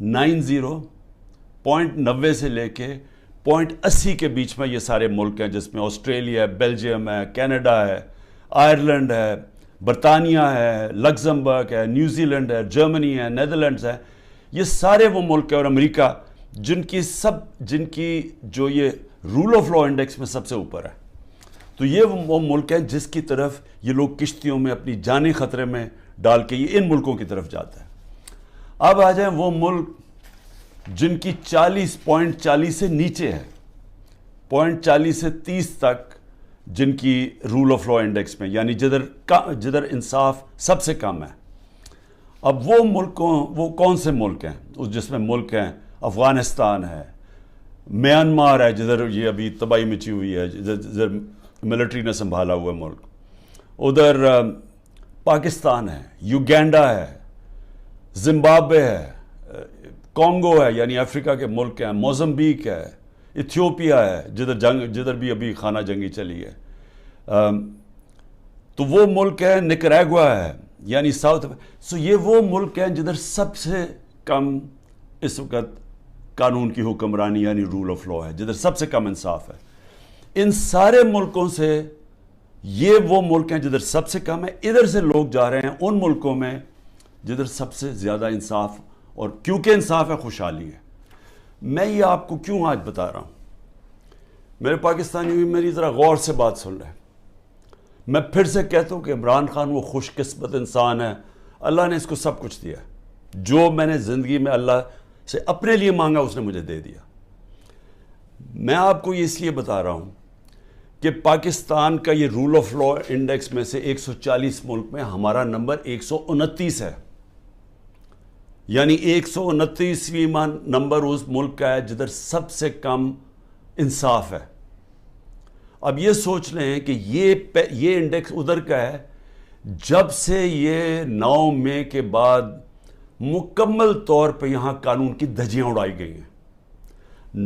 .90 سے لے کے .80 کے بیچ میں یہ سارے ملک ہیں، جس میں آسٹریلیا ہے، بیلجیم ہے، کینیڈا ہے، آئرلینڈ ہے، برطانیہ ہے، لگزمبرگ ہے، نیوزی لینڈ ہے، جرمنی ہے، نیدرلینڈز ہے. یہ سارے وہ ملک ہیں اور امریکہ جن کی جو یہ رول آف لا انڈیکس میں سب سے اوپر ہے. تو یہ وہ ملک ہیں جس کی طرف یہ لوگ کشتیوں میں اپنی جانیں خطرے میں ڈال کے یہ ان ملکوں کی طرف جاتا ہے. اب آ جائیں وہ ملک جن کی 40.40 سے نیچے ہے، 0.40 سے 30 تک جن کی رول آف لا انڈیکس میں، یعنی جدھر انصاف سب سے کم ہے. اب وہ کون سے ملک ہیں؟ جس میں ملک ہیں افغانستان ہے، میانمار ہے جدھر یہ ابھی تباہی مچی ہوئی ہے، جدھر ملٹری نے سنبھالا ہوا ملک، ادھر پاکستان ہے، یوگینڈا ہے، زمبابوے ہے، کانگو ہے یعنی افریقہ کے ملک ہیں، موزمبیک ہے، ایتھیوپیا ہے جدھر بھی ابھی خانہ جنگی چلی ہے. تو وہ ملک ہے، نکراگوا ہے یعنی ساؤتھ. سو یہ وہ ملک ہیں جدھر سب سے کم اس وقت قانون کی حکمرانی یعنی رول آف لا ہے، جدھر سب سے کم انصاف ہے. ان سارے ملکوں سے یہ وہ ملک ہیں جدھر سب سے کم ہے. ادھر سے لوگ جا رہے ہیں ان ملکوں میں جدھر سب سے زیادہ انصاف، اور کیونکہ انصاف ہے خوشحالی ہے. میں یہ آپ کو کیوں آج بتا رہا ہوں؟ میرے پاکستانی بھی میری ذرا غور سے بات سن رہے ہیں. میں پھر سے کہتا ہوں کہ عمران خان وہ خوش قسمت انسان ہے، اللہ نے اس کو سب کچھ دیا. جو میں نے زندگی میں اللہ سے اپنے لیے مانگا اس نے مجھے دے دیا. میں آپ کو یہ اس لیے بتا رہا ہوں کہ پاکستان کا یہ رول آف لا انڈیکس میں سے 140 ملک میں ہمارا نمبر 129 ہے، یعنی 129واں نمبر اس ملک کا ہے جدھر سب سے کم انصاف ہے. اب یہ سوچ لیں کہ یہ انڈیکس ادھر کا ہے جب سے یہ 9 مئی کے بعد مکمل طور پہ یہاں قانون کی دھجیاں اڑائی گئی ہیں.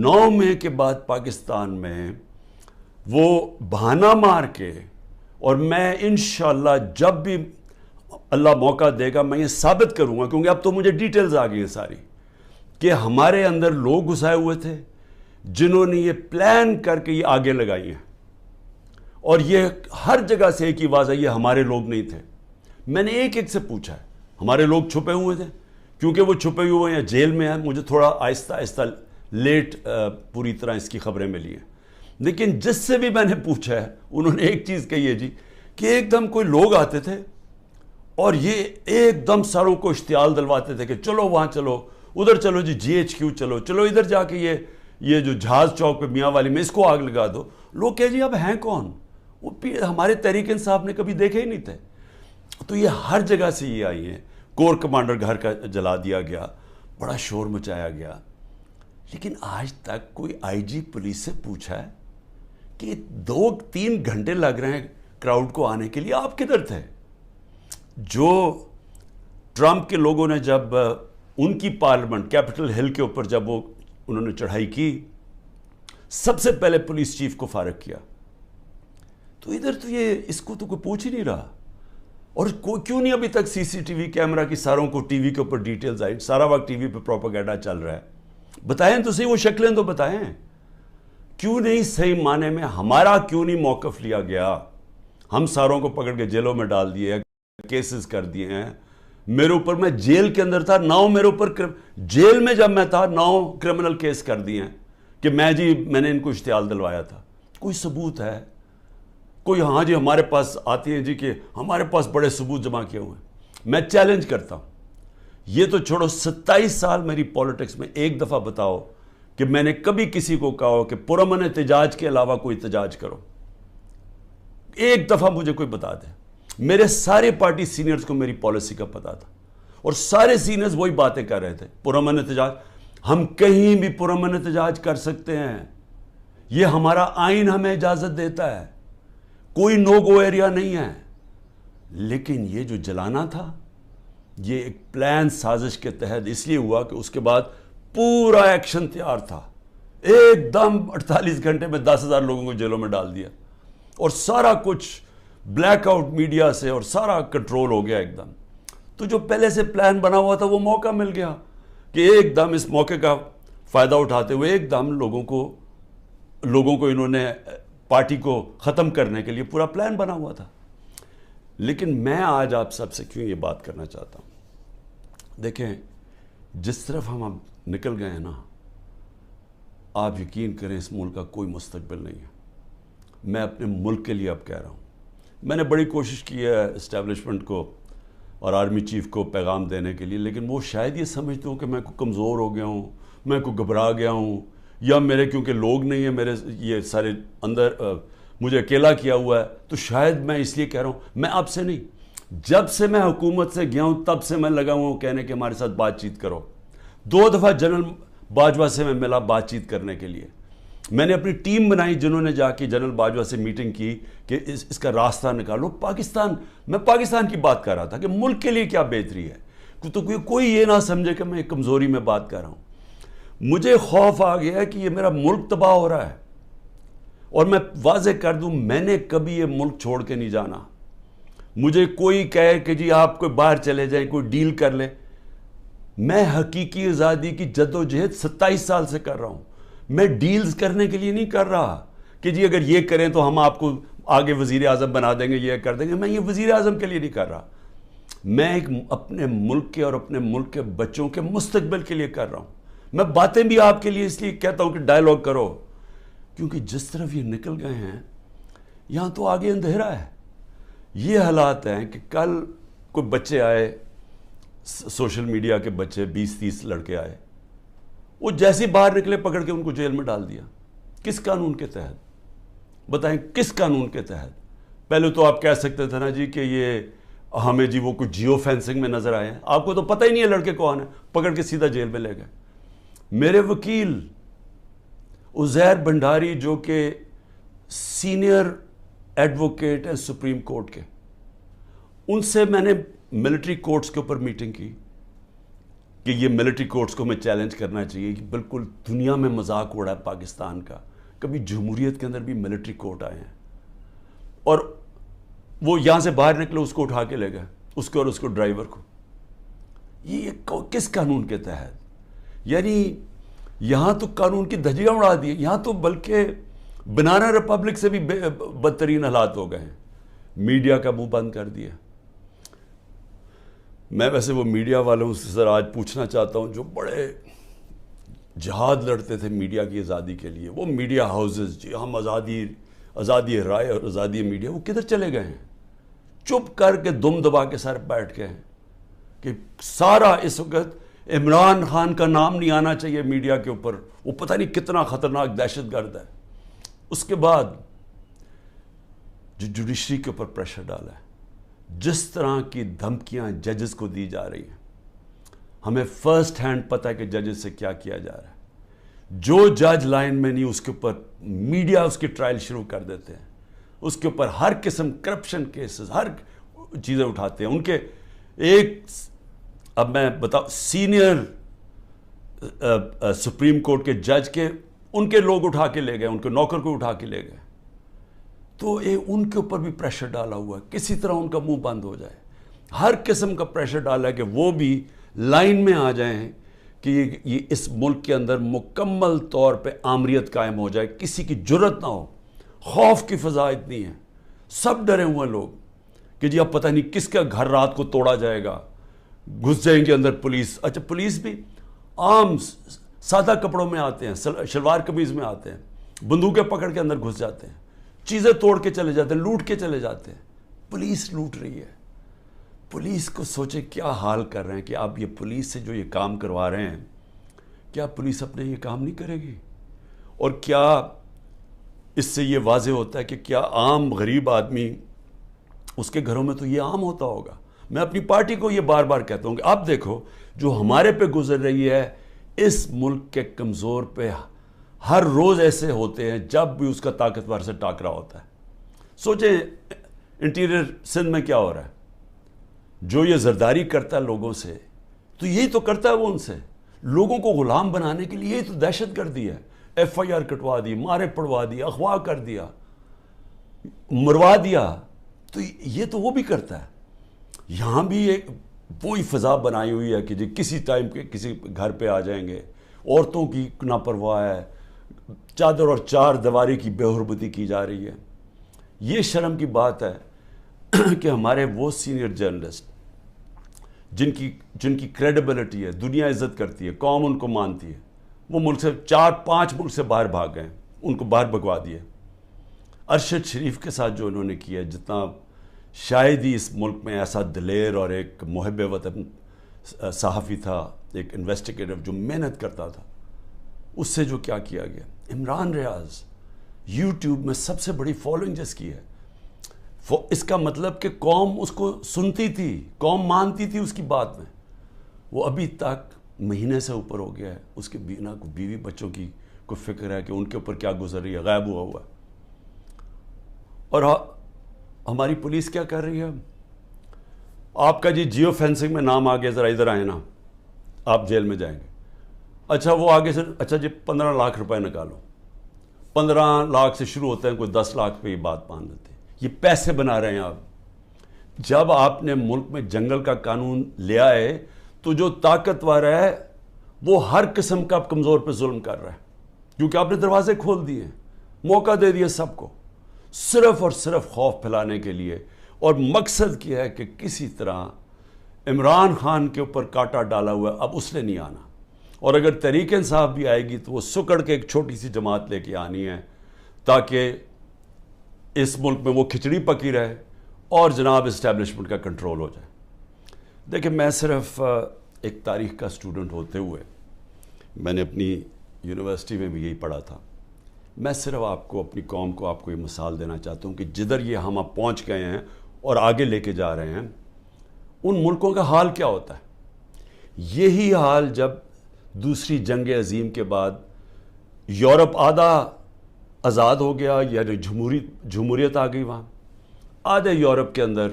9 مئی کے بعد پاکستان میں وہ بہانہ مار کے، اور میں انشاءاللہ جب بھی اللہ موقع دے گا میں یہ ثابت کروں گا، کیونکہ اب تو مجھے ڈیٹیلز آ گئی ہیں ساری، کہ ہمارے اندر لوگ گھسائے ہوئے تھے جنہوں نے یہ پلان کر کے یہ آگے لگائی ہیں، اور یہ ہر جگہ سے ایک ہی آواز آئی، یہ ہمارے لوگ نہیں تھے. میں نے ایک سے پوچھا ہے، ہمارے لوگ چھپے ہوئے تھے، کیونکہ وہ چھپے ہوئے ہیں جیل میں ہیں. مجھے تھوڑا آہستہ آہستہ لیٹ پوری طرح اس کی خبریں ملی ہیں، لیکن جس سے بھی میں نے پوچھا ہے انہوں نے ایک چیز کہی ہے جی، کہ ایک دم کوئی لوگ آتے تھے اور یہ ایک دم ساروں کو اشتعال دلواتے تھے کہ چلو وہاں چلو، ادھر چلو جی GHQ چلو ادھر جا کے یہ جو جہاز چوک پہ میاں والی میں اس کو آگ لگا دو. لوگ کہے جی اب ہیں کون؟ وہ ہمارے تحریک انصاف نے کبھی دیکھے ہی نہیں تھے. تو یہ ہر جگہ سے یہ آئی ہیں. کور کمانڈر گھر کا جلا دیا گیا، بڑا شور مچایا گیا، لیکن آج تک کوئی IG پولیس سے پوچھا ہے کہ 2-3 گھنٹے لگ رہے ہیں کراؤڈ کو آنے کے لیے، آپ کدھر تھے؟ جو ٹرمپ کے لوگوں نے جب ان کی پارلیمنٹ کیپٹل ہل کے اوپر جب انہوں نے چڑھائی کی، سب سے پہلے پولیس چیف کو فارغ کیا. تو ادھر تو یہ اس کو تو کوئی پوچھ ہی نہیں رہا. اور کیوں نہیں ابھی تک CCTV کیمرہ کی ساروں کو ٹی وی کے اوپر ڈیٹیلز آئی؟ سارا وقت ٹی وی پہ پروپیگنڈا چل رہا ہے. بتائیں تو صحیح، وہ شکلیں تو بتائیں. کیوں نہیں صحیح معنی میں ہمارا کیوں نہیں موقف لیا گیا؟ ہم ساروں کو پکڑ کے جیلوں میں ڈال دیے، کیسز کر دیے ہیں. میرے اوپر، میں جیل کے اندر تھا، 9 میرے اوپر جیل میں جب میں تھا 9 کرمنل کیس کر دیے ہیں کہ میں نے ان کو اشتعال دلوایا تھا. کوئی ثبوت ہے؟ کوئی ہاں جی ہمارے پاس آتی ہیں جی کہ ہمارے پاس بڑے ثبوت جمع کیے ہوئے ہیں. میں چیلنج کرتا ہوں، یہ تو چھوڑو 27 سال میری پولیٹکس میں ایک دفعہ بتاؤ کہ میں نے کبھی کسی کو کہا ہو کہ پرامن احتجاج کے علاوہ کوئی احتجاج کرو. ایک دفعہ مجھے کوئی بتا دے. میرے سارے پارٹی سینئرز کو میری پالیسی کا پتا تھا، اور سارے سینئرز وہی باتیں کر رہے تھے، پرامن احتجاج. ہم کہیں بھی پرامن احتجاج کر سکتے ہیں، یہ ہمارا آئین ہمیں اجازت دیتا ہے، کوئی نو گو ایریا نہیں ہے. لیکن یہ جو جلانا تھا یہ ایک پلان سازش کے تحت اس لیے ہوا کہ اس کے بعد پورا ایکشن تیار تھا. ایک دم 48 گھنٹے میں 10,000 لوگوں کو جیلوں میں ڈال دیا، اور سارا کچھ بلیک آؤٹ میڈیا سے اور سارا کنٹرول ہو گیا ایک دم. تو جو پہلے سے پلان بنا ہوا تھا وہ موقع مل گیا کہ ایک دم اس موقع کا فائدہ اٹھاتے ہوئے ایک دم لوگوں کو انہوں نے پارٹی کو ختم کرنے کے لیے پورا پلان بنا ہوا تھا. لیکن میں آج آپ سب سے کیوں یہ بات کرنا چاہتا ہوں، دیکھیں جس طرف ہم نکل گئے ہیں نا، آپ یقین کریں اس ملک کا کوئی مستقبل نہیں ہے. میں اپنے ملک کے لیے اب کہہ رہا ہوں، میں نے بڑی کوشش کی ہے اسٹیبلشمنٹ کو اور آرمی چیف کو پیغام دینے کے لیے، لیکن وہ شاید یہ سمجھتے ہوں کہ میں کو کمزور ہو گیا ہوں، میں کو گھبرا گیا ہوں، یا میرے کیونکہ لوگ نہیں ہیں میرے یہ سارے اندر مجھے اکیلا کیا ہوا ہے، تو شاید میں اس لیے کہہ رہا ہوں. میں آپ سے نہیں، جب سے میں حکومت سے گیا ہوں تب سے میں لگا ہوں کہنے کہ ہمارے ساتھ بات چیت کرو. 2 دفعہ جنرل باجوہ سے میں ملا بات چیت کرنے کے لیے. میں نے اپنی ٹیم بنائی جنہوں نے جا کے جنرل باجوہ سے میٹنگ کی کہ اس کا راستہ نکالو. میں پاکستان کی بات کر رہا تھا کہ ملک کے لیے کیا بہتری ہے، تو کوئی یہ نہ سمجھے کہ میں کمزوری میں بات کر رہا ہوں. مجھے خوف آ گیا ہے کہ یہ میرا ملک تباہ ہو رہا ہے، اور میں واضح کر دوں میں نے کبھی یہ ملک چھوڑ کے نہیں جانا. مجھے کوئی کہے کہ جی آپ کوئی باہر چلے جائیں، کوئی ڈیل کر لے، میں حقیقی آزادی کی جد و جہد 27 سال سے کر رہا ہوں. میں ڈیلز کرنے کے لیے نہیں کر رہا کہ جی اگر یہ کریں تو ہم آپ کو آگے وزیر اعظم بنا دیں گے، یہ کر دیں گے. میں یہ وزیر اعظم کے لیے نہیں کر رہا، میں ایک اپنے ملک کے اور اپنے ملک کے بچوں کے مستقبل کے لیے کر رہا ہوں. میں باتیں بھی آپ کے لیے اس لیے کہتا ہوں کہ ڈائیلاگ کرو، کیونکہ جس طرف یہ نکل گئے ہیں یہاں تو آگے اندھیرا ہے. یہ حالات ہیں کہ کل کوئی بچے آئے، سوشل میڈیا کے بچے 20-30 لڑکے آئے، وہ جیسے باہر نکلے پکڑ کے ان کو جیل میں ڈال دیا. کس قانون کے تحت؟ بتائیں کس قانون کے تحت؟ پہلے تو آپ کہہ سکتے تھے نا جی کہ یہ ہمیں جی وہ کچھ جیو فینسنگ میں نظر آئے ہیں، آپ کو تو پتہ ہی نہیں ہے لڑکے کون ہیں، پکڑ کے سیدھا جیل میں لے گئے. میرے وکیل عزیر بھنڈاری جو کہ سینئر ایڈوکیٹ ہیں سپریم کورٹ کے، ان سے میں نے ملٹری کورٹس کے اوپر میٹنگ کی کہ یہ ملٹری کورٹس کو میں چیلنج کرنا چاہیے کہ بالکل دنیا میں مذاق اڑا ہے پاکستان کا، کبھی جمہوریت کے اندر بھی ملٹری کورٹ آئے ہیں. اور وہ یہاں سے باہر نکلے اس کو اٹھا کے لے گئے، اس کو اور اس کو ڈرائیور کو. یہ کس قانون کے تحت؟ یعنی یہاں تو قانون کی دھجیاں اڑا دی، یہاں تو بلکہ بنانا ریپبلک سے بھی بدترین حالات ہو گئے ہیں. میڈیا کا منہ بند کر دیا. میں ویسے وہ میڈیا والوں سے ذرا آج پوچھنا چاہتا ہوں جو بڑے جہاد لڑتے تھے میڈیا کی آزادی کے لیے، وہ میڈیا ہاؤسز جی ہم آزادی رائے اور آزادی میڈیا، وہ کدھر چلے گئے ہیں؟ چپ کر کے دم دبا کے سر بیٹھ گئے ہیں کہ سارا اس وقت عمران خان کا نام نہیں آنا چاہیے میڈیا کے اوپر، وہ پتہ نہیں کتنا خطرناک دہشت گرد ہے. اس کے بعد جو جوڈیشری کے اوپر پریشر ڈالا ہے، جس طرح کی دھمکیاں ججز کو دی جا رہی ہیں، ہمیں فرسٹ ہینڈ پتہ ہے کہ ججز سے کیا کیا جا رہا ہے. جو جج لائن میں نہیں اس کے اوپر میڈیا اس کی ٹرائل شروع کر دیتے ہیں، اس کے اوپر ہر قسم کرپشن کیسز ہر چیزیں اٹھاتے ہیں. ان کے ایک اب میں بتاؤں سینئر سپریم کورٹ کے جج کے ان کے لوگ اٹھا کے لے گئے، ان کے نوکر کو اٹھا کے لے گئے. تو ان کے اوپر بھی پریشر ڈالا ہوا ہے کسی طرح ان کا منہ بند ہو جائے. ہر قسم کا پریشر ڈالا ہے کہ وہ بھی لائن میں آ جائیں کہ یہ اس ملک کے اندر مکمل طور پہ آمریت قائم ہو جائے، کسی کی جرت نہ ہو. خوف کی فضا اتنی ہے، سب ڈرے ہوئے لوگ کہ جی اب پتہ نہیں کس کا گھر رات کو توڑا جائے گا، گھس جائیں گے اندر پولیس. اچھا پولیس بھی عام سادہ کپڑوں میں آتے ہیں، شلوار قمیض میں آتے ہیں، بندوقیں پکڑ کے اندر گھس جاتے ہیں، چیزیں توڑ کے چلے جاتے ہیں، لوٹ کے چلے جاتے ہیں. پولیس لوٹ رہی ہے. پولیس کو سوچے کیا حال کر رہے ہیں کہ آپ یہ پولیس سے جو یہ کام کروا رہے ہیں، کیا پولیس اپنے یہ کام نہیں کرے گی؟ اور کیا اس سے یہ واضح ہوتا ہے کہ کیا عام غریب آدمی اس کے گھروں میں تو یہ عام ہوتا ہوگا. میں اپنی پارٹی کو یہ بار بار کہتا ہوں کہ آپ دیکھو جو ہمارے پہ گزر رہی ہے، اس ملک کے کمزور پہ ہر روز ایسے ہوتے ہیں جب بھی اس کا طاقتور سے ٹاکرا ہوتا ہے. سوچیں انٹیریئر سندھ میں کیا ہو رہا ہے، جو یہ زرداری کرتا ہے لوگوں سے، تو یہی تو کرتا ہے وہ ان سے، لوگوں کو غلام بنانے کے لیے. یہی تو دہشت گردی ہے. FIR کٹوا دی، مارے پڑوا دی، اغوا کر دیا، مروا دیا. تو یہ تو وہ بھی کرتا ہے. یہاں بھی ایک وہی فضا بنائی ہوئی ہے کہ جی کسی ٹائم کے کسی گھر پہ آ جائیں گے. عورتوں کی لاپرواہ ہے, چادر اور چار دیواری کی بے حرمتی کی جا رہی ہے. یہ شرم کی بات ہے کہ ہمارے وہ سینئر جرنلسٹ جن کی کریڈیبلٹی ہے, دنیا عزت کرتی ہے, قوم ان کو مانتی ہے, وہ ملک سے 4-5 ملک سے باہر بھاگ گئے, ان کو باہر بھگوا دیے. ارشد شریف کے ساتھ جو انہوں نے کیا, جتنا شاید ہی اس ملک میں ایسا دلیر اور ایک محب وطن صحافی تھا, ایک انویسٹیگیٹر جو محنت کرتا تھا, اس سے جو کیا کیا گیا. عمران ریاض یوٹیوب میں سب سے بڑی فالوئنگ جس کی ہے, اس کا مطلب کہ قوم اس کو سنتی تھی, قوم مانتی تھی اس کی بات میں. وہ ابھی تک مہینے سے اوپر ہو گیا ہے, اس کے بیوی بچوں کی کوئی فکر ہے کہ ان کے اوپر کیا گزر رہی ہے, غائب ہوا ہے. اور ہماری پولیس کیا کر رہی ہے, آپ کا جی جیو فینسنگ میں نام آ گیا, ذرا ادھر آئے نا, آپ جیل میں جائیں گے. اچھا وہ آگے سے, اچھا جی 15 لاکھ روپے نکالو. 15 لاکھ سے شروع ہوتے ہیں, کوئی 10 لاکھ پہ یہ بات مان لیتے ہیں. یہ پیسے بنا رہے ہیں آپ. جب آپ نے ملک میں جنگل کا قانون لیا ہے تو جو طاقتور ہے وہ ہر قسم کا کمزور پہ ظلم کر رہا ہے, کیونکہ آپ نے دروازے کھول دیے, موقع دے دیا سب کو, صرف اور صرف خوف پھیلانے کے لیے. اور مقصد کیا ہے کہ کسی طرح عمران خان کے اوپر کانٹا ڈالا ہوا ہے, اب اس نے نہیں آنا. اور اگر تحریک انصاف بھی آئے گی تو وہ سکڑ کے ایک چھوٹی سی جماعت لے کے آنی ہے, تاکہ اس ملک میں وہ کھچڑی پکی رہے اور جناب اسٹیبلشمنٹ کا کنٹرول ہو جائے. دیکھیں, میں صرف ایک تاریخ کا اسٹوڈنٹ ہوتے ہوئے, میں نے اپنی یونیورسٹی میں بھی یہی پڑھا تھا, میں صرف آپ کو, اپنی قوم کو, آپ کو یہ مثال دینا چاہتا ہوں کہ جدھر یہ ہم اب پہنچ گئے ہیں اور آگے لے کے جا رہے ہیں, ان ملکوں کا حال کیا ہوتا ہے. یہی حال جب دوسری جنگ عظیم کے بعد یورپ آدھا آزاد ہو گیا, یعنی جمہوریت آ گئی, وہاں آدھے یورپ کے اندر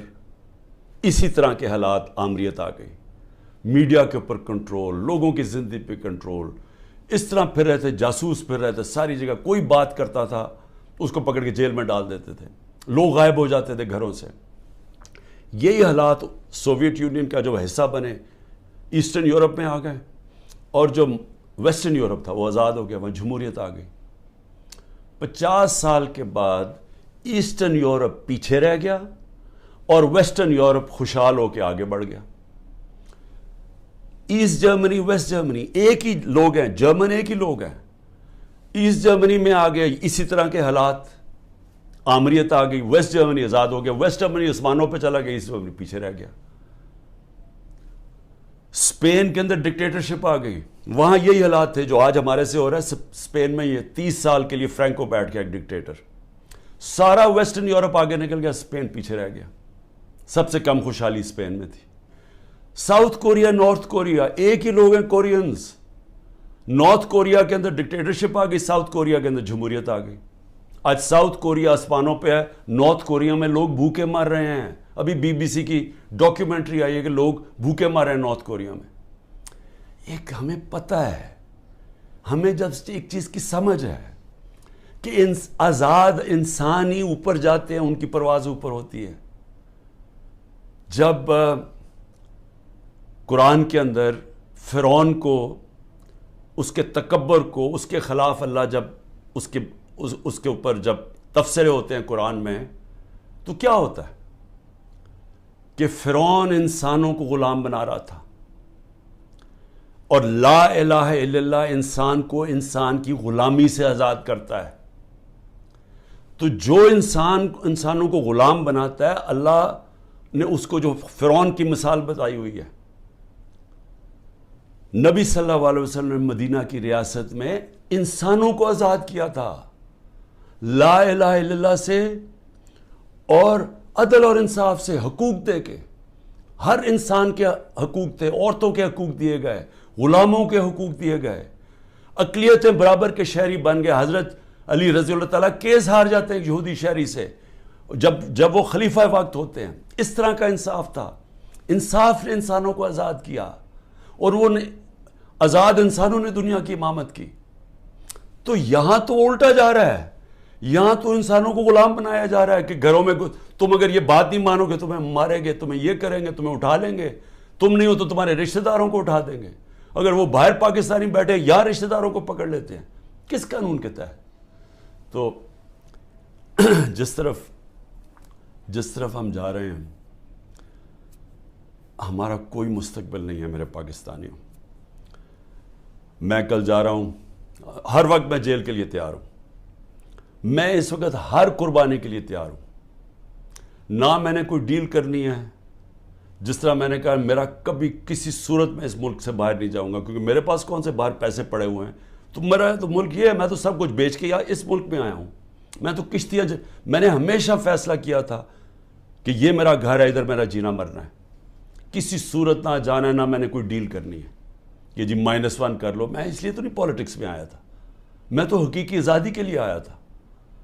اسی طرح کے حالات, آمریت آ گئی, میڈیا کے اوپر کنٹرول, لوگوں کی زندگی پہ کنٹرول, اس طرح پھر رہے تھے, جاسوس پھر رہے تھے ساری جگہ. کوئی بات کرتا تھا اس کو پکڑ کے جیل میں ڈال دیتے تھے, لوگ غائب ہو جاتے تھے گھروں سے. یہی حالات سوویت یونین کا جو حصہ بنے ایسٹرن یورپ میں آ گئے, اور جو ویسٹرن یورپ تھا وہ آزاد ہو گیا, وہاں جمہوریت آ گئی. 50 سال کے بعد ایسٹرن یورپ پیچھے رہ گیا اور ویسٹرن یورپ خوشحال ہو کے آگے بڑھ گیا. ایسٹ جرمنی, ویسٹ جرمنی ایک ہی لوگ ہیں, جرمن ایک ہی لوگ ہیں. ایسٹ جرمنی میں آ گئے اسی طرح کے حالات, آمریت آ گئی, ویسٹ جرمنی آزاد ہو گیا, ویسٹ جرمنی آسمانوں پہ چلا گیا, ایسٹ جرمنی پیچھے رہ گیا. اسپین کے اندر ڈکٹیٹرشپ آ گئی, وہاں یہی حالات تھے جو آج ہمارے سے ہو رہا ہے. اسپین میں یہ 30 سال کے لیے فرینکو بیٹھ گیا ایک ڈکٹیٹر. سارا ویسٹرن یورپ آگے نکل گیا, اسپین پیچھے رہ گیا. سب سے کم خوشحالی اسپین میں تھی. ساؤتھ کوریا, نارتھ کوریا ایک ہی لوگ ہیں, کورینز. نارتھ کوریا کے اندر ڈکٹیٹرشپ آ گئی, ساؤتھ کوریا کے اندر جمہوریت آ گئی. آج ساؤتھ کوریا آسمانوں پہ ہے, نارتھ کوریا میں لوگ بھوکے مر رہے ہیں. ابھی BBC کی ڈاکیومنٹری آئی ہے کہ لوگ بھوکے مر رہے ہیں نارتھ کوریا میں. ایک ہمیں پتہ ہے, ہمیں جب ایک چیز کی سمجھ ہے کہ آزاد انسان ہی اوپر جاتے ہیں, ان کی پرواز اوپر ہوتی ہے. جب قرآن کے اندر فرعون کو, اس کے تکبر کو, اس کے خلاف اللہ جب اس کے اوپر جب تبصرے ہوتے ہیں قرآن میں, تو کیا ہوتا ہے کہ فرعون انسانوں کو غلام بنا رہا تھا, اور لا الہ الا اللہ انسان کو انسان کی غلامی سے آزاد کرتا ہے. تو جو انسانوں کو غلام بناتا ہے, اللہ نے اس کو جو فرعون کی مثال بتائی ہوئی ہے. نبی صلی اللہ علیہ وسلم نے مدینہ کی ریاست میں انسانوں کو آزاد کیا تھا لا الہ الا اللہ سے, اور عدل اور انصاف سے, حقوق دے کے. ہر انسان کے حقوق تھے, عورتوں کے حقوق دیے گئے, غلاموں کے حقوق دیے گئے, اقلیتیں برابر کے شہری بن گئے. حضرت علی رضی اللہ تعالیٰ کیس ہار جاتے ہیں یہودی شہری سے جب وہ خلیفہ وقت ہوتے ہیں. اس طرح کا انصاف تھا. انصاف نے انسانوں کو آزاد کیا, اور وہ آزاد انسانوں نے دنیا کی امامت کی. تو یہاں تو الٹا جا رہا ہے, یہاں تو انسانوں کو غلام بنایا جا رہا ہے کہ گھروں میں تم اگر یہ بات نہیں مانو گے تمہیں ماریں گے, تمہیں یہ کریں گے, تمہیں اٹھا لیں گے, تم نہیں ہو تو تمہارے رشتہ داروں کو اٹھا دیں گے. اگر وہ باہر پاکستانی بیٹھے یا رشتہ داروں کو پکڑ لیتے ہیں, کس قانون کے تحت؟ تو جس طرف ہم جا رہے ہیں, ہمارا کوئی مستقبل نہیں ہے میرے پاکستانیوں. میں کل جا رہا ہوں, ہر وقت میں جیل کے لیے تیار ہوں. میں اس وقت ہر قربانی کے لیے تیار ہوں. نہ میں نے کوئی ڈیل کرنی ہے. جس طرح میں نے کہا میرا کبھی کسی صورت میں اس ملک سے باہر نہیں جاؤں گا, کیونکہ میرے پاس کون سے باہر پیسے پڑے ہوئے ہیں. تو میرا تو ملک یہ ہے, میں تو سب کچھ بیچ کے اس ملک میں آیا ہوں. میں تو کشتیاں میں نے ہمیشہ فیصلہ کیا تھا کہ یہ میرا گھر ہے, ادھر میرا جینا مرنا ہے. کسی صورت نہ جانا ہے, نہ میں نے کوئی ڈیل کرنی ہے کہ جی -1 کر لو. میں اس لیے تو نہیں پالیٹکس میں آیا تھا, میں تو حقیقی آزادی کے لیے آیا تھا.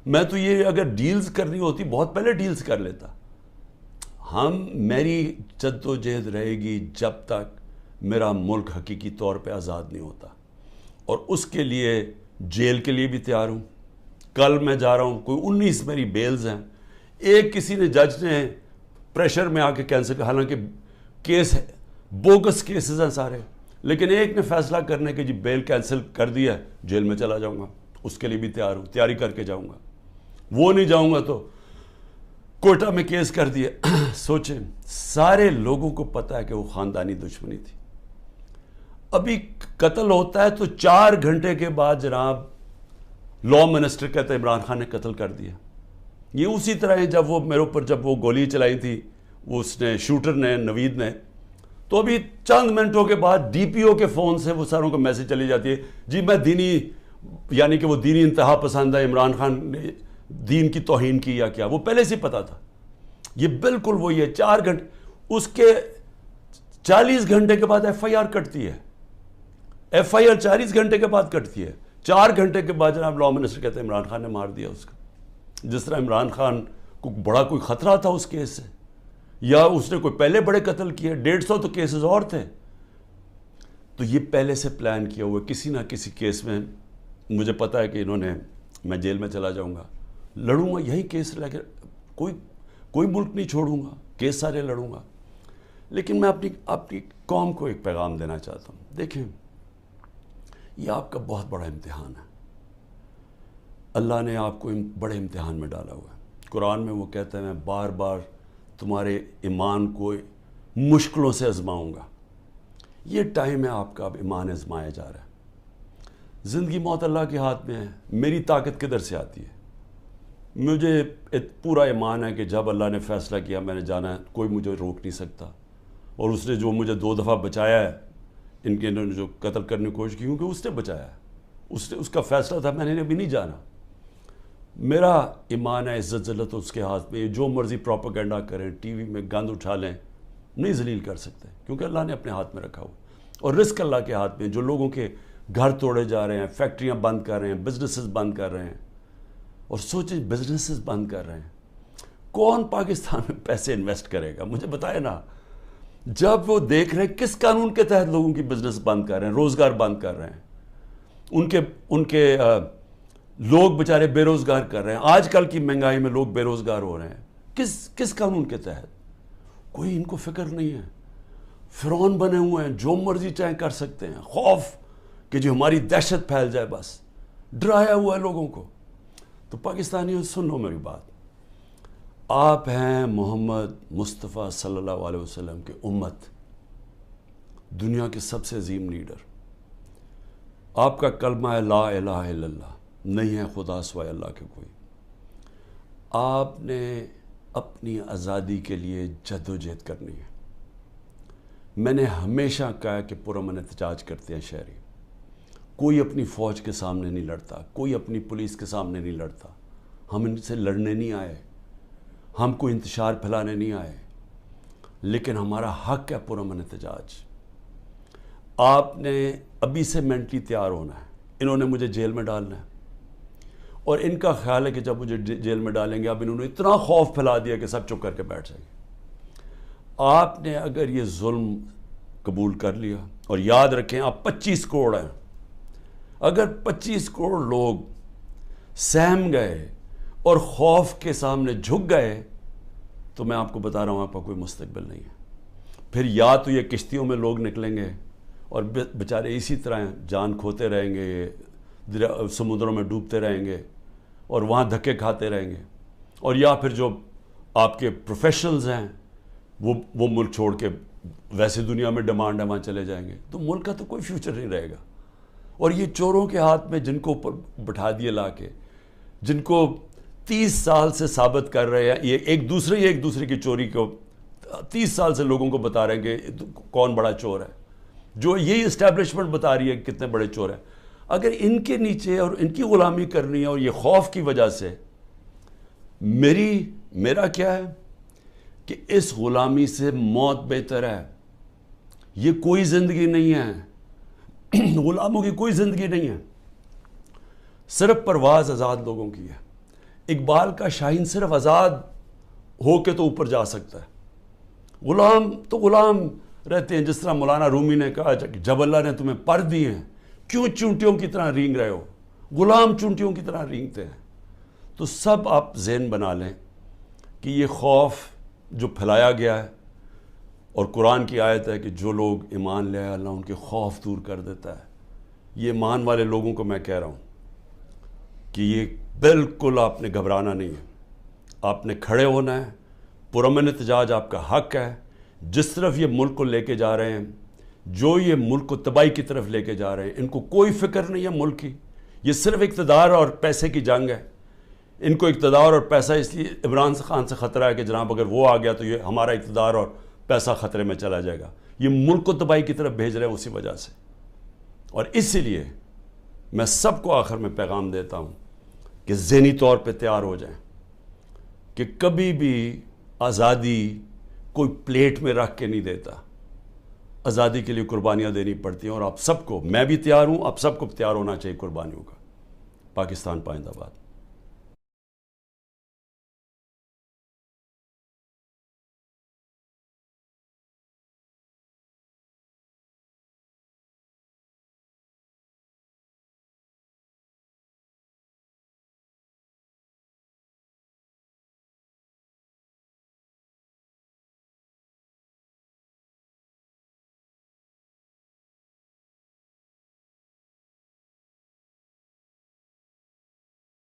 میں تو یہ اگر ڈیلز کرنی ہوتی بہت پہلے ڈیلز کر لیتا. میری جدوجہد رہے گی جب تک میرا ملک حقیقی طور پہ آزاد نہیں ہوتا, اور اس کے لیے جیل کے لیے بھی تیار ہوں. کل میں جا رہا ہوں, کوئی 19 میری بیلز ہیں. ایک کسی نے جج نے پریشر میں آ کے کینسل کیا, حالانکہ کیس ہے, بوگس کیسز ہیں سارے, لیکن ایک نے فیصلہ کرنے کہ جی بیل کینسل کر دیا, جیل میں چلا جاؤں گا. اس کے لیے بھی تیار ہوں, تیاری کر کے جاؤں گا. وہ نہیں جاؤں گا تو کوئٹہ میں کیس کر دیا. سوچیں, سارے لوگوں کو پتا ہے کہ وہ خاندانی دشمنی تھی. ابھی قتل ہوتا ہے تو 4 گھنٹے کے بعد جناب لا منسٹر کہتے ہیں عمران خان نے قتل کر دیا. یہ اسی طرح ہے جب وہ میرے اوپر جب وہ گولی چلائی تھی وہ اس نے شوٹر نے, نوید نے, تو ابھی چند منٹوں کے بعد ڈی پی او کے فون سے وہ ساروں کو میسج چلی جاتی ہے جی میں دینی, یعنی کہ وہ دینی انتہا پسند ہے, عمران خان نے دین کی توہین کی یا کیا, وہ پہلے سے پتا تھا. یہ بالکل وہی ہے. 4 گھنٹے, اس کے 40 گھنٹے کے بعد ایف آئی آر کٹتی ہے. ایف آئی آر 40 گھنٹے کے بعد کٹتی ہے. 4 گھنٹے کے بعد جناب لا منسٹر کہتے ہیں عمران خان نے مار دیا اس کا. جس طرح عمران خان کو بڑا کوئی خطرہ تھا اس کیس سے, یا اس نے کوئی پہلے بڑے قتل کیے, 150 تو کیسز اور تھے. تو یہ پہلے سے پلان کیا ہوا, کسی نہ کسی کیس میں مجھے پتا ہے کہ انہوں نے, میں جیل میں چلا جاؤں گا, لڑوں گا یہی کیس لے کے, کوئی ملک نہیں چھوڑوں گا, کیس سارے لڑوں گا. لیکن میں اپنی قوم کو ایک پیغام دینا چاہتا ہوں. دیکھیں, یہ آپ کا بہت بڑا امتحان ہے. اللہ نے آپ کو بڑے امتحان میں ڈالا ہوا ہے. قرآن میں وہ کہتا ہے میں بار بار تمہارے ایمان کو مشکلوں سے آزماؤں گا. یہ ٹائم ہے آپ کا, اب ایمان آزمایا جا رہا ہے. زندگی موت اللہ کے ہاتھ میں ہے. میری طاقت کدھر سے آتی ہے؟ مجھے پورا ایمان ہے کہ جب اللہ نے فیصلہ کیا میں نے جانا ہے, کوئی مجھے روک نہیں سکتا. اور اس نے جو مجھے 2 دفعہ بچایا ہے, ان کے انہوں نے جو قتل کرنے کی کوشش کی, کیونکہ اس نے بچایا ہے, اس کا فیصلہ تھا, میں نے ابھی نہیں جانا. میرا ایمان ہے, عزت ذلت اس کے ہاتھ میں. جو مرضی پروپیگنڈا کریں, ٹی وی میں گند اٹھا لیں, نہیں ذلیل کر سکتے, کیونکہ اللہ نے اپنے ہاتھ میں رکھا ہوا. اور رزق اللہ کے ہاتھ میں. جو لوگوں کے گھر توڑے جا رہے ہیں, فیکٹریاں بند کر رہے ہیں, بزنسز بند کر رہے ہیں, اور سوچیں بزنسز بند کر رہے ہیں, کون پاکستان میں پیسے انویسٹ کرے گا؟ مجھے بتائے نا. جب وہ دیکھ رہے ہیں کس قانون کے تحت لوگوں کی بزنس بند کر رہے ہیں, روزگار بند کر رہے ہیں, ان کے لوگ بیچارے بے روزگار کر رہے ہیں. آج کل کی مہنگائی میں لوگ بے روزگار ہو رہے ہیں, کس قانون کے تحت؟ کوئی ان کو فکر نہیں ہے. فرعون بنے ہوئے ہیں, جو مرضی چاہے کر سکتے ہیں. خوف کہ جو ہماری دہشت پھیل جائے, بس ڈرایا ہوا ہے لوگوں کو. تو پاکستانیوں سن لو میری بات, آپ ہیں محمد مصطفیٰ صلی اللہ علیہ وسلم کی امت, دنیا کے سب سے عظیم لیڈر. آپ کا کلمہ ہے لا الہ الا اللہ, نہیں ہے خدا سوائے اللہ کے کوئی. آپ نے اپنی آزادی کے لیے جدوجہد کرنی ہے. میں نے ہمیشہ کہا کہ پرامن احتجاج کرتے ہیں شہری. کوئی اپنی فوج کے سامنے نہیں لڑتا, کوئی اپنی پولیس کے سامنے نہیں لڑتا. ہم ان سے لڑنے نہیں آئے, ہم کوئی انتشار پھیلانے نہیں آئے, لیکن ہمارا حق ہے پرامن احتجاج. آپ نے ابھی سے مینٹلی تیار ہونا ہے. انہوں نے مجھے جیل میں ڈالنا ہے, اور ان کا خیال ہے کہ جب مجھے جیل میں ڈالیں گے, اب انہوں نے اتنا خوف پھیلا دیا کہ سب چپ کر کے بیٹھ جائیں گے. آپ نے اگر یہ ظلم قبول کر لیا, اور یاد رکھیں آپ 25 کروڑ ہیں, اگر 25 کروڑ لوگ سہم گئے اور خوف کے سامنے جھک گئے, تو میں آپ کو بتا رہا ہوں آپ کا کوئی مستقبل نہیں ہے. پھر یا تو یہ کشتیوں میں لوگ نکلیں گے اور بیچارے اسی طرح جان کھوتے رہیں گے, سمندروں میں ڈوبتے رہیں گے اور وہاں دھکے کھاتے رہیں گے, اور یا پھر جو آپ کے پروفیشنلز ہیں وہ ملک چھوڑ کے ویسے دنیا میں ڈیمانڈ ہے وہاں چلے جائیں گے. تو ملک کا تو کوئی فیوچر نہیں رہے گا. اور یہ چوروں کے ہاتھ میں جن کو اوپر بٹھا دیے لا کے, جن کو 30 سال سے ثابت کر رہے ہیں, یہ ایک دوسرے کی چوری کو 30 سال سے لوگوں کو بتا رہے ہیں کہ کون بڑا چور ہے, جو یہی اسٹیبلشمنٹ بتا رہی ہے کہ کتنے بڑے چور ہیں. اگر ان کے نیچے اور ان کی غلامی کرنی ہے اور یہ خوف کی وجہ سے, میرا کیا ہے کہ اس غلامی سے موت بہتر ہے. یہ کوئی زندگی نہیں ہے, غلاموں کی کوئی زندگی نہیں ہے, صرف پرواز آزاد لوگوں کی ہے. اقبال کا شاہین صرف آزاد ہو کے تو اوپر جا سکتا ہے, غلام تو غلام رہتے ہیں. جس طرح مولانا رومی نے کہا کہ جب اللہ نے تمہیں پر دیے ہیں کیوں چونٹیوں کی طرح رینگ رہے ہو, غلام چونٹیوں کی طرح رینگتے ہیں. تو سب آپ ذہن بنا لیں کہ یہ خوف جو پھیلایا گیا ہے, اور قرآن کی آیت ہے کہ جو لوگ ایمان لے آئے اللہ ان کے خوف دور کر دیتا ہے. یہ ایمان والے لوگوں کو میں کہہ رہا ہوں کہ یہ بالکل آپ نے گھبرانا نہیں ہے, آپ نے کھڑے ہونا ہے. پرامن احتجاج آپ کا حق ہے. جس طرف یہ ملک کو لے کے جا رہے ہیں, جو یہ ملک کو تباہی کی طرف لے کے جا رہے ہیں, ان کو کوئی فکر نہیں ہے ملک کی. یہ صرف اقتدار اور پیسے کی جنگ ہے. ان کو اقتدار اور پیسہ اس لیے عمران خان سے خطرہ ہے کہ جناب اگر وہ آ گیا تو یہ ہمارا اقتدار اور پیسہ خطرے میں چلا جائے گا. یہ ملک کو تباہی کی طرف بھیج رہے ہیں اسی وجہ سے. اور اسی لیے میں سب کو آخر میں پیغام دیتا ہوں کہ ذہنی طور پہ تیار ہو جائیں کہ کبھی بھی آزادی کوئی پلیٹ میں رکھ کے نہیں دیتا. آزادی کے لیے قربانیاں دینی پڑتی ہیں, اور آپ سب کو, میں بھی تیار ہوں, آپ سب کو تیار ہونا چاہیے قربانیوں کا. پاکستان پائندہ باد.